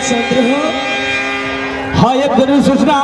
रामचंद्र हो। हाँ एक जरूर सूचना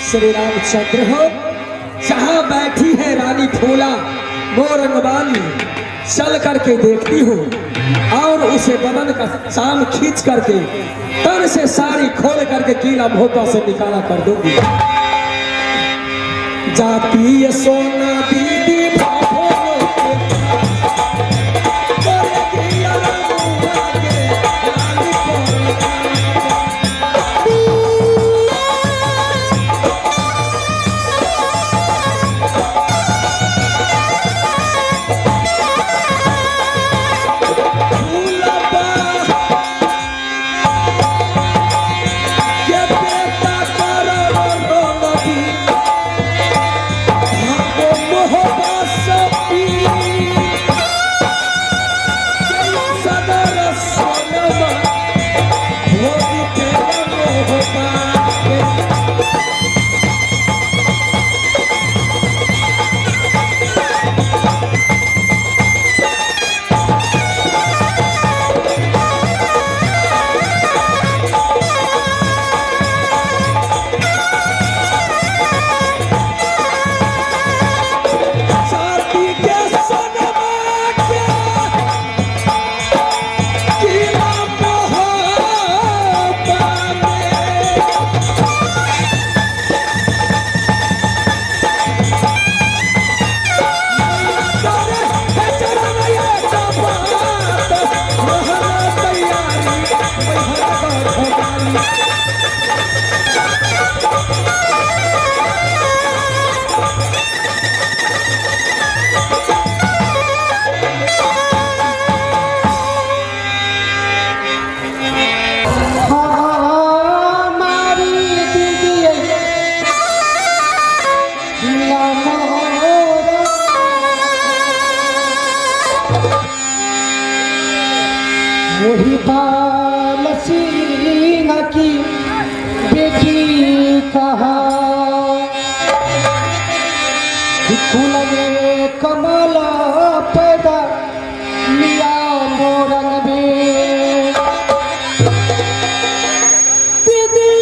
श्री रामचंद्र हो। जहाँ बैठी है रानी फूला मोरंग वाली, चल करके देखती हूँ और उसे बदन का शाम खींच करके तन से साड़ी खोल करके कीला भोपा से निकाला कर दूंगी। जाती है सोना दीदी वही पाल सिंह की बेटी कहा फूल में कमला पैदा लिया मोरंग में दीदी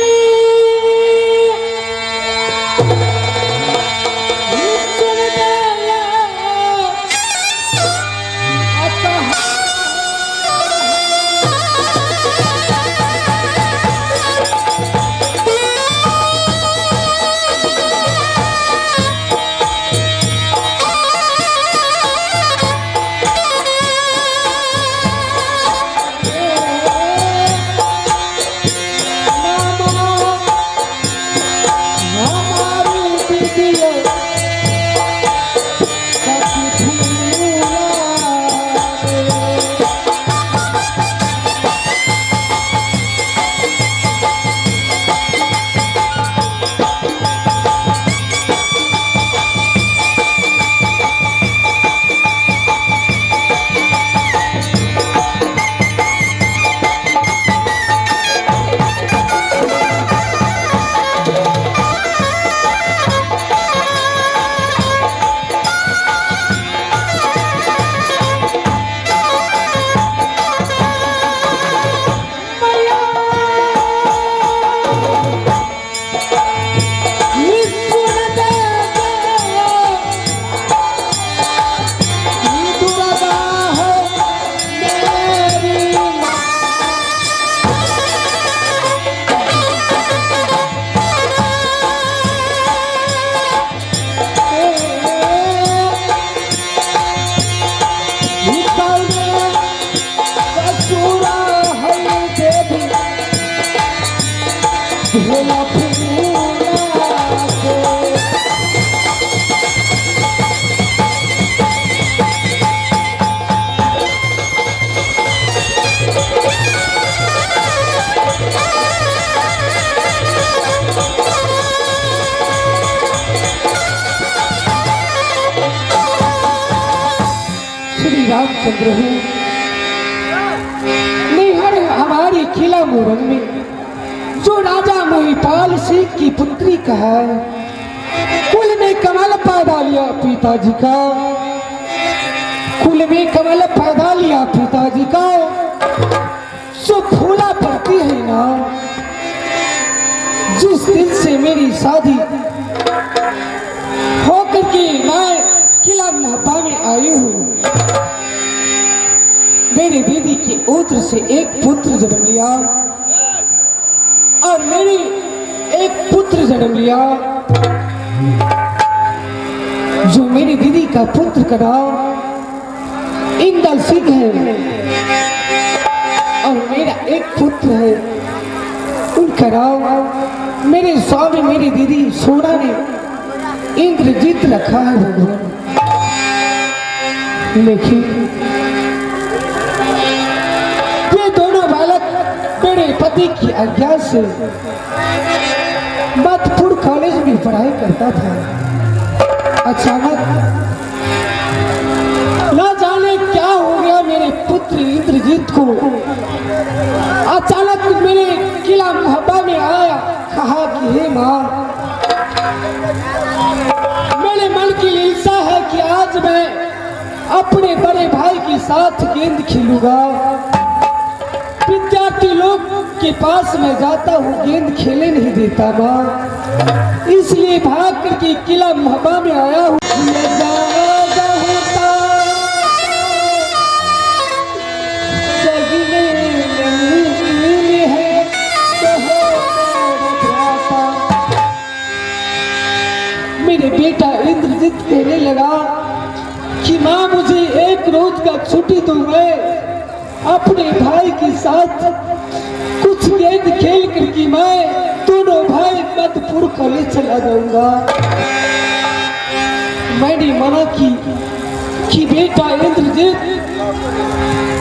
रामचंद्र हूँ। निहर हमारी किला मोरंग में जो राजा महिपाल सिंह की पुत्री का है, कुल में कमल पैदा लिया पिताजी का, कुल में कमल पैदा लिया पिताजी का। जो फूला पड़ती है ना, जिस दिन से मेरी शादी होकर के मैं किला महबा में आई हूँ, मेरी दीदी के उत्र से एक पुत्र जन्म लिया और मेरी एक पुत्र जन्म लिया। जो मेरी दीदी का पुत्र का नाम इंदल सिंह है और मेरा एक पुत्र है, उनका नाम मेरे स्वामी मेरी दीदी सोना ने इंद्रजीत रखा है भगवान। लेकिन ये दोनों बालक मेरे पति की आज्ञा से मधुपुर कॉलेज में पढ़ाई करता था। अचानक न जाने क्या हो गया मेरे पुत्र इंद्रजीत को। अचानक मेरे किला महबा में आया, कहा कि हे माँ, मेरे मन की इच्छा है कि आज मैं अपने बड़े भाई के साथ गेंद खेलूंगा। विद्यार्थी लोग के पास मैं जाता हूँ, गेंद खेले नहीं देता माँ, इसलिए भाग करके किला महबा में आया हूँ। मेरे बेटा इंद्रजीत कहने लगा कि माँ मुझे एक रोज का छुट्टी दो, मैं अपने भाई के साथ कुछ गेंद खेल करके मैं दोनों भाई मधुपुर कॉलेज चला जाऊंगा। मैंने मना की कि बेटा इंद्रजीत,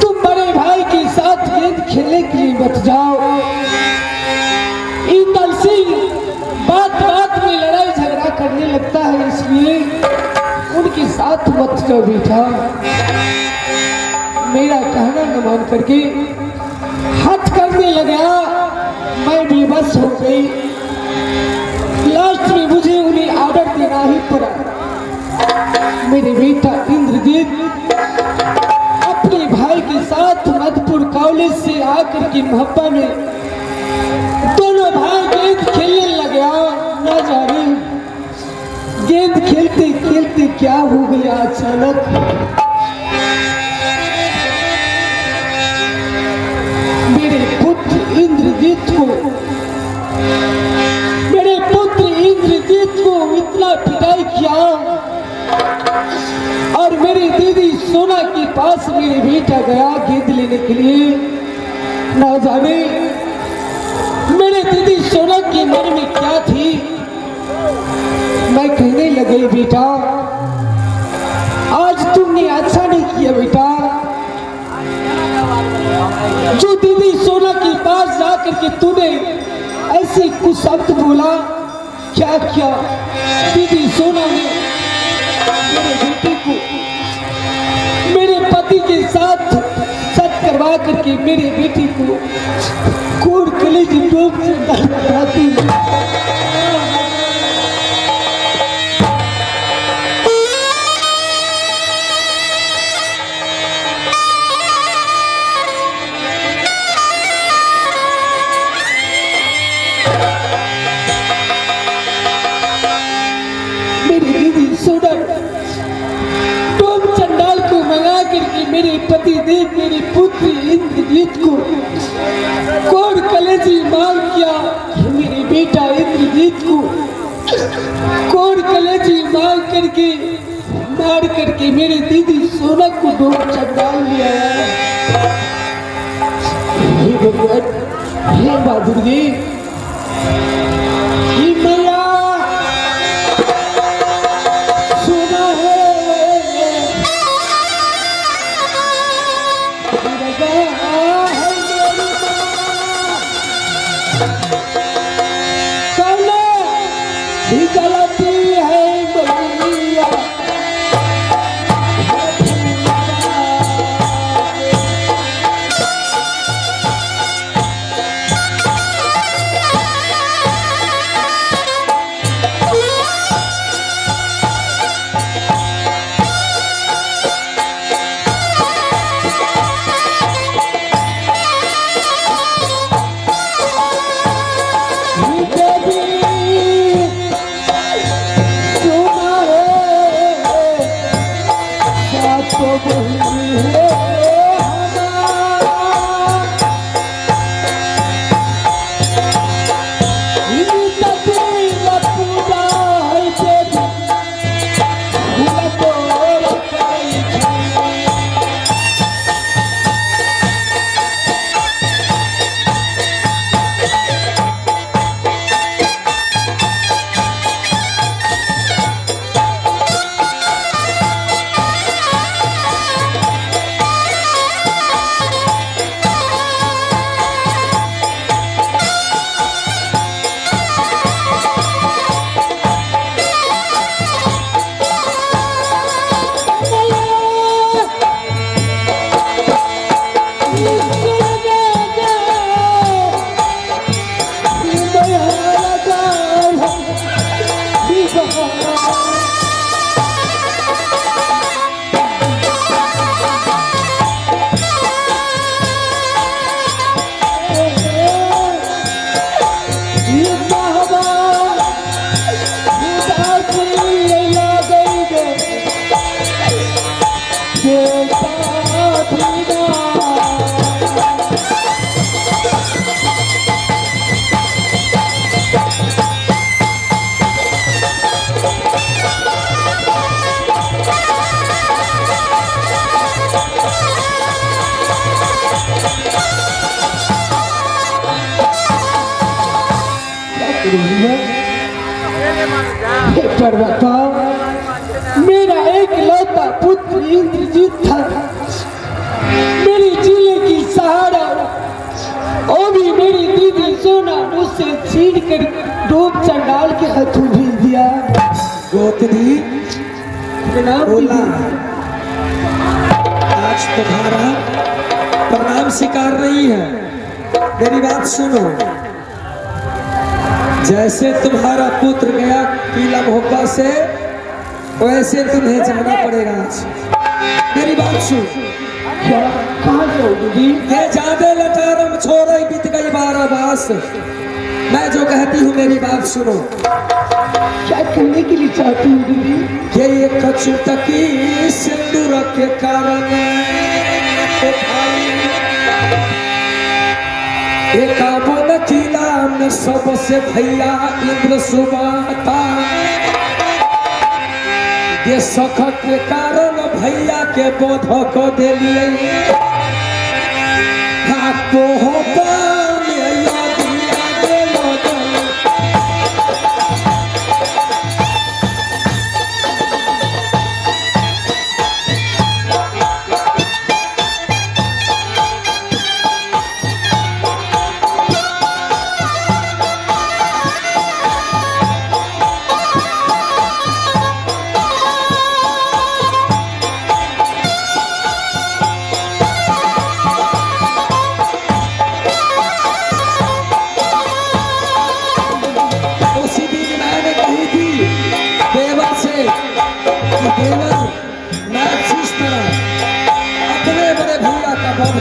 तुम बड़े भाई के साथ गेंद खेलने के लिए मत जाओ। इंदल सिंह बात बात में लड़ाई झगड़ा करने लगता है, इसलिए उनके साथ मत जाओ बेटा। मेरा कहना न मान करके हट करने लगा, मैं भी बस हो गई। लास्ट में मुझे उन्हें ऑर्डर देना ही पड़ा। मेरे बेटा इंद्रजीत अपने भाई के साथ मधुपुर कॉलेज से आकर के महबा में दोनों भाई गेंद खेलने लगा। न जाने गेंद खेलते खेलते क्या हो गया, अचानक मेरे पुत्र इंद्रजीत को इतना पिटाई किया और मेरी दीदी सोना के पास मेरे बेटा गया गेंद लेने के लिए। न जाने मेरे दीदी सोना के मन में क्या थी। मैं कहने लगी, बेटा आज तुमने अच्छा नहीं किया बेटा। जो दीदी सोना के पास जाकर के तूने ऐसे कुछ शब्द बोला, क्या किया? दीदी सोना ने मेरे बेटे को मेरे पति के साथ सच करवा करके मेरे बेटी को कोर कलेजी डोब से डालती। मेरी दीदी सोना टोम चंडाल को मंगा करके मेरे पति देव मेरे पुत्र इंद्रजीत को कोर कलेजी मार किया। मेरे बेटा इंद्रजीत को कोर कलेजी मार करके मेरे दीदी सोना को डोम चंडाल लिया। हे भगवान, हे माँ दुर्गे, हे मैया, सोना है गलती है मैया। पर बताओ, मेरा एक लौता पुत्र इंद्रजीत था, मेरी जिले की सहारा, वो भी मेरी दीदी सोना मुझसे छीन कर डूब चंडाल के हाथों भेज दिया। गोतनी प्रणाम बोला, दीदी। आज तुम्हारा प्रणाम स्वीकार नहीं है। मेरी बात सुनो, जैसे तुम्हारा पुत्र गया किला मोहब्बा से, वैसे तुम्हें जाना पड़ेगा आज। मेरी बात सुन। क्या कहाँ जाओ दीदी? ये जादे लटारम छोड़ बीत गई 12 बास। मैं जो कहती हूँ मेरी बात सुनो। क्या कहने के लिए चाहती हूँ दीदी? ये कछु तकी सिंदूर के कारण एकावन किला में सबसे भैया इंद्र सुबाता। ये सख के कारण भैया के बोध को दे लिए आपको हो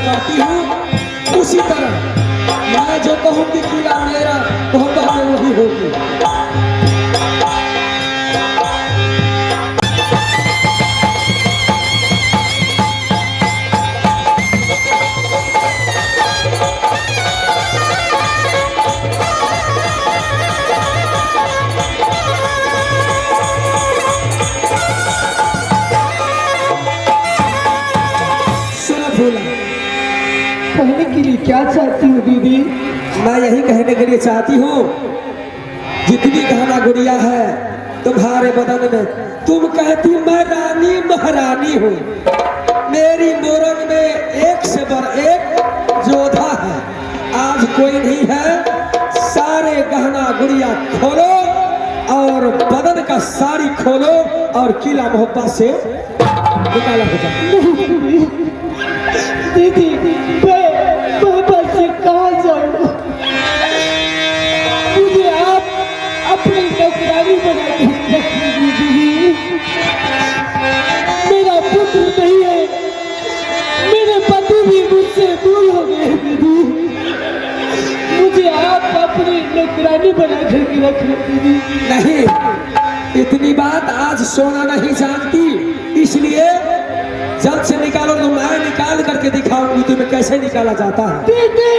करती हूँ, उसी तरह मैं जो कहूँगी किला मेरा मोहब्बत में वही होगी। कहने के लिए क्या चाहती हूँ दीदी? मैं यही कहने के लिए चाहती हूँ, जितनी गहना गुड़िया है तुम्हारे बदन में, तुम कहती मैं रानी महारानी हूँ। मेरी मोरंग में एक से बढ़ एक योद्धा है, आज कोई नहीं है। सारे गहना गुड़िया खोलो और बदन का साड़ी खोलो और किला मोहब्बत से निकाला हो जाए। दीदी मैं बाबा से कहाँ जाऊँ? मुझे आप अपनी नौकरानी बना के रखिए दीदी। मेरा पुत्र नहीं है, मेरे पति भी मुझसे दूर हो गए दीदी। मुझे आप अपनी नौकरानी बना के रखिए दीदी। नहीं, इतनी बात आज सोना नहीं जानती, इसलिए जल्द से निकालो तो मैं निकाल करके दिखाऊंगी तुम्हें कैसे निकाला जाता है। दीदी